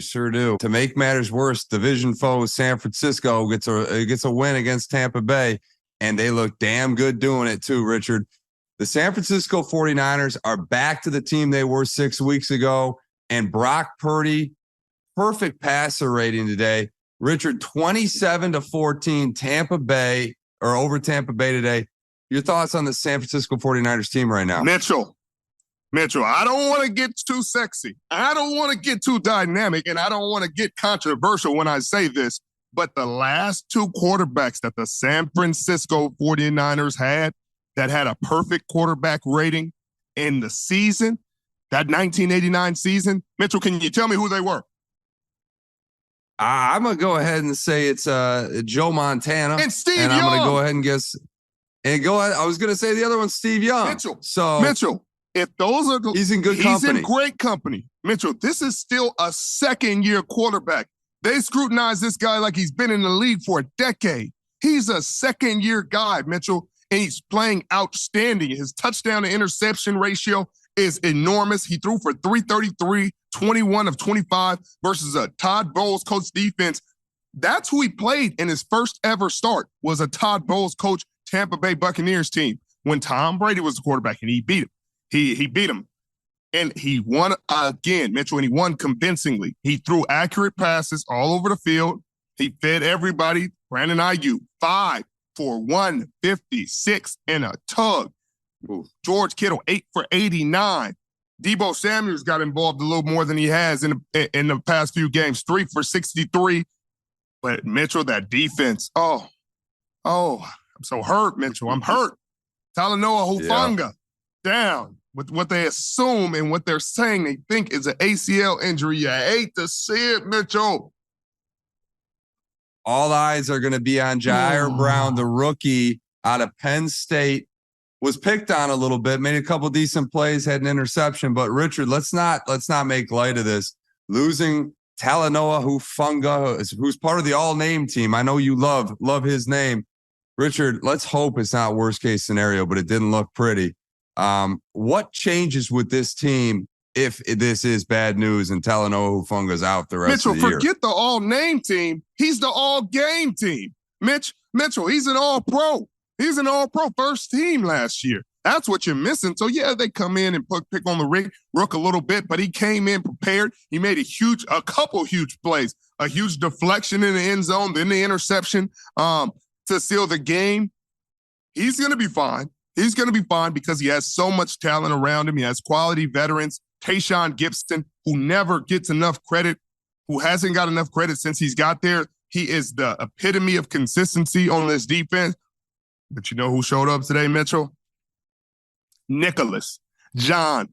Sure do. To make matters worse, division foe San Francisco gets a win against Tampa Bay, and they look damn good doing it too, Richard. The San Francisco 49ers are back to the team they were 6 weeks ago, and Brock Purdy, perfect passer rating today. Richard, 27-14, Tampa Bay, or over Tampa Bay today. Your thoughts on the San Francisco 49ers team right now? Mitchell, I don't want to get too sexy. I don't want to get too dynamic, and I don't want to get controversial when I say this, but the last two quarterbacks that the San Francisco 49ers had that had a perfect quarterback rating in the season, that 1989 season, Mitchell, can you tell me who they were? I'm going to go ahead and say it's Joe Montana. And Steve Young. I'm going to go ahead and guess. And go ahead. I was going to say the other one's Steve Young. Mitchell, if those are he's in good company. He's in great company. Mitchell, this is still a second-year quarterback. They scrutinize this guy like he's been in the league for a decade. He's a second-year guy, Mitchell, and he's playing outstanding. His touchdown to interception ratio is enormous. He threw for 333, 21 of 25 versus a Todd Bowles coach defense. That's who he played in his first ever start, was a Todd Bowles coach Tampa Bay Buccaneers team when Tom Brady was the quarterback, and he beat him. He beat him. And he won again, Mitchell, and he won convincingly. He threw accurate passes all over the field. He fed everybody. Brandon Ayuk, 5 for 156 and a tug. George Kittle, 8 for 89. Deebo Samuels got involved a little more than he has in the past few games, 3 for 63. But Mitchell, that defense, oh, I'm so hurt, Mitchell. I'm hurt. Talanoa Hufanga down with what they assume and what they're saying they think is an ACL injury. You hate to see it, Mitchell. All eyes are going to be on Jair Brown, the rookie out of Penn State. Was picked on a little bit, made a couple decent plays, had an interception. But Richard, let's not make light of this. Losing Talanoa Hufanga, who's part of the all-name team. I know you love his name. Richard, let's hope it's not worst case scenario, but it didn't look pretty. What changes with this team if this is bad news and Talanoa Hufanga's out the rest of the year? Mitchell, forget the all-name team. He's the all-game team. Mitchell, he's an all-pro. He's an all-pro first team last year. That's what you're missing. So, yeah, they come in and pick on the rook a little bit, but he came in prepared. He made a couple huge plays, a huge deflection in the end zone, then the interception to seal the game. He's going to be fine. He's going to be fine because he has so much talent around him. He has quality veterans. Tayshaun Gibson, who never gets enough credit, who hasn't got enough credit since he's got there. He is the epitome of consistency on this defense. But you know who showed up today, Mitchell? Nicholas, John,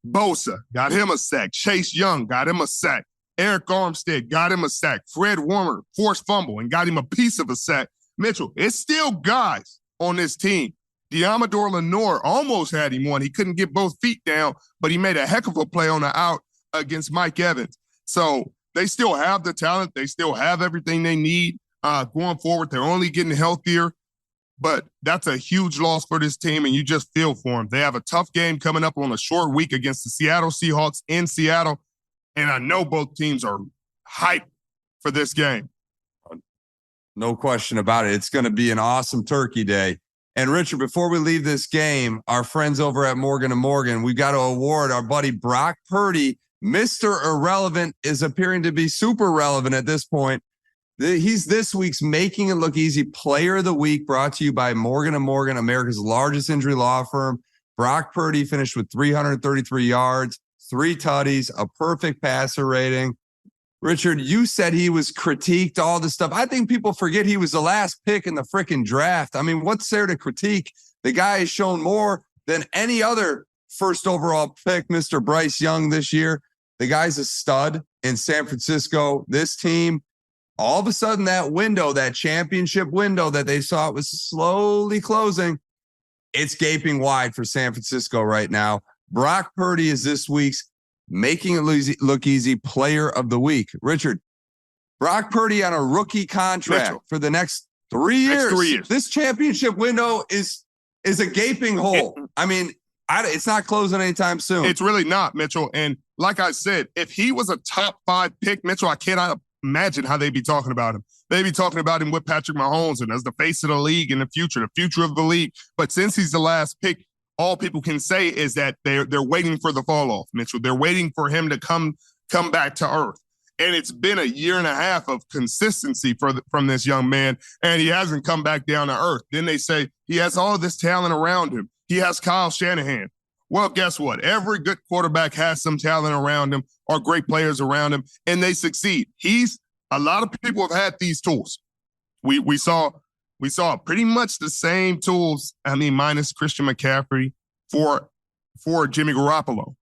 Bosa, got him a sack. Chase Young got him a sack. Eric Armstead got him a sack. Fred Warner forced fumble and got him a piece of a sack. Mitchell, it's still guys on this team. Deommodore Lenoir almost had him one. He couldn't get both feet down, but he made a heck of a play on the out against Mike Evans. So they still have the talent. They still have everything they need going forward. They're only getting healthier. But that's a huge loss for this team, and you just feel for them. They have a tough game coming up on a short week against the Seattle Seahawks in Seattle, and I know both teams are hyped for this game. No question about it. It's going to be an awesome Turkey Day. And, Richard, before we leave this game, our friends over at Morgan & Morgan, we got to award our buddy Brock Purdy. Mr. Irrelevant is appearing to be super relevant at this point. He's this week's Making It Look Easy Player of the Week, brought to you by Morgan & Morgan, America's largest injury law firm. Brock Purdy finished with 333 yards, 3 tutties, a perfect passer rating. Richard, you said he was critiqued, all this stuff. I think people forget he was the last pick in the freaking draft. I mean, what's there to critique? The guy has shown more than any other first overall pick, Mr. Bryce Young, this year. The guy's a stud in San Francisco. This team, all of a sudden, that window, that championship window that they saw was slowly closing, it's gaping wide for San Francisco right now. Brock Purdy is this week's Making It Look Easy Player of the Week. Richard, Brock Purdy on a rookie contract for the next 3 years. This championship window is a gaping hole. I mean, It's not closing anytime soon. It's really not, Mitchell. And like I said, if he was a top 5 pick, Mitchell, I cannot imagine how they'd be talking about him. They'd be talking about him with Patrick Mahomes and as the face of the league in the future of the league. But since he's the last pick, all people can say is that they're waiting for the fall off, Mitchell. They're waiting for him to come back to earth. And it's been a year and a half of consistency from this young man, and he hasn't come back down to earth. Then they say he has all of this talent around him. He has Kyle Shanahan. Well, guess what? Every good quarterback has some talent around him or great players around him, and they succeed. A lot of people have had these tools. We saw pretty much the same tools, minus Christian McCaffrey for Jimmy Garoppolo.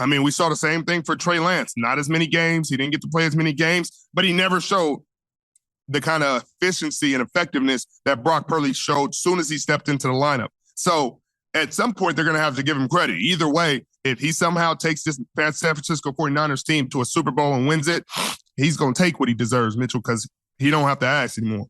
We saw the same thing for Trey Lance. Not as many games. He didn't get to play as many games, but he never showed the kind of efficiency and effectiveness that Brock Purdy showed as soon as he stepped into the lineup. So at some point, they're going to have to give him credit. Either way, if he somehow takes this San Francisco 49ers team to a Super Bowl and wins it, he's going to take what he deserves, Mitchell, because he don't have to ask anymore.